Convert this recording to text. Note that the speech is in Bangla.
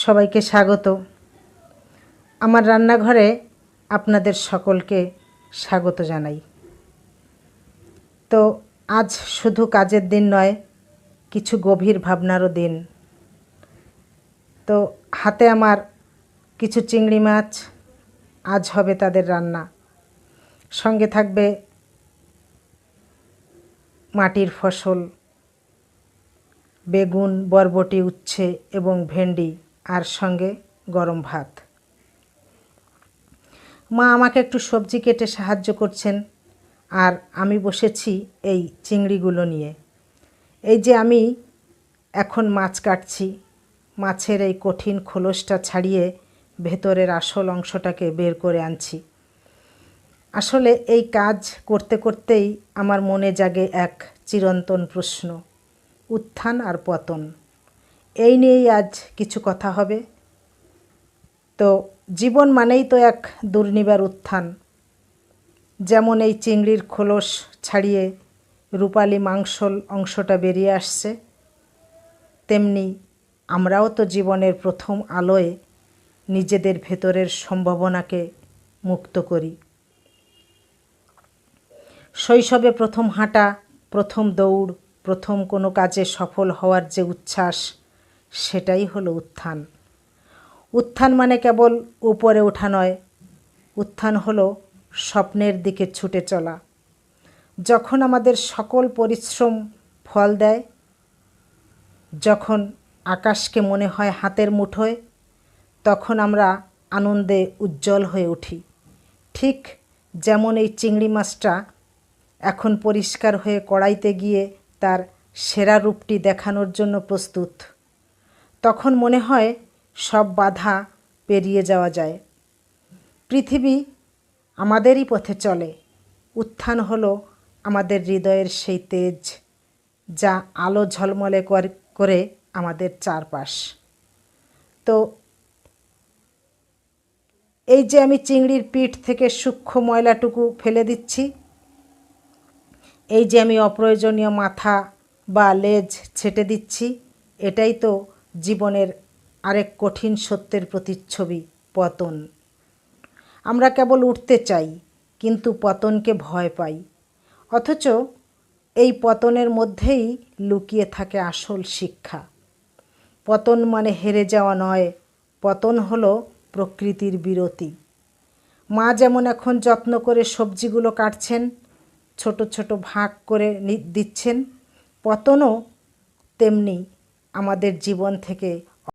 সবাইকে স্বাগত। আমার রান্নাঘরে আপনাদের সকলকে স্বাগত জানাই। তো আজ শুধু কাজের দিন নয়, কিছু গভীর ভাবনারও দিন। তো হাতে আমার কিছু চিংড়ি মাছ, আজ হবে তাদের রান্না। সঙ্গে থাকবে মাটির ফসল, বেগুন, বরবটি, উচ্ছে এবং ভেন্ডি, আর সঙ্গে গরম ভাত। মা আমাকে একটু সবজি কেটে সাহায্য করছেন, আর আমি বসেছি এই চিংড়িগুলো নিয়ে। এই যে আমি এখন মাছ কাটছি, মাছের এই কঠিন খোলসটা ছাড়িয়ে ভেতরের আসল অংশটাকে বের করে আনছি। আসলে এই কাজ করতে করতেই আমার মনে জাগে এক চিরন্তন প্রশ্ন, উত্থান আর পতন। এই নিয়েই আজ কিছু কথা হবে। তো জীবন মানেই তো এক দুর্নিবার উত্থান। যেমন এই চিংড়ির খোলস ছাড়িয়ে রূপালি মাংসল অংশটা বেরিয়ে আসছে, তেমনি আমরাও তো জীবনের প্রথম আলোয় নিজেদের ভেতরের সম্ভাবনাকে মুক্ত করি। শৈশবে প্রথম হাঁটা, প্রথম দৌড়, প্রথম কোনো কাজে সফল হওয়ার যে উচ্ছ্বাস, সেটাই হলো উত্থান। উত্থান মানে কেবল উপরে ওঠা নয়, উত্থান হলো স্বপ্নের দিকে ছুটে চলা। যখন আমাদের সকল পরিশ্রম ফল দেয়, যখন আকাশকে মনে হয় হাতের মুঠোয়, তখন আমরা আনন্দে উজ্জ্বল হয়ে উঠি। ঠিক যেমন এই চিংড়ি মাছটা এখন পরিষ্কার হয়ে কড়াইতে গিয়ে তার সেরা রূপটি দেখানোর জন্য প্রস্তুত। তখন মনে হয় সব বাধা পেরিয়ে যাওয়া যায়। পৃথিবী আমাদেরই পথে চলে। উত্থান হলো আমাদের হৃদয়ের সেই তেজ, যা আলো ঝলমলে করে আমাদের চারপাশ। তো এই যে আমি চিংড়ির পিঠ থেকে সূক্ষ্ম ময়লাটুকু ফেলে দিচ্ছি, এই যে আমি অপ্রয়োজনীয় মাথা বা লেজ ছেটে দিচ্ছি, এটাই তো জীবনের আরেক কঠিন সত্যের প্রতিচ্ছবি, পতন। আমরা কেবল উঠতে চাই, কিন্তু পতনকে ভয় পাই। অথচ এই পতনের মধ্যেই লুকিয়ে থাকে আসল শিক্ষা। পতন মানে হেরে যাওয়া নয়, পতন হলো প্রকৃতির বিরতি। মা যেমন এখন যত্ন করে সবজিগুলো কাটছেন, ছোট ছোট ভাগ করে দিচ্ছেন, পতনও তেমনি আমাদের জীবন থেকে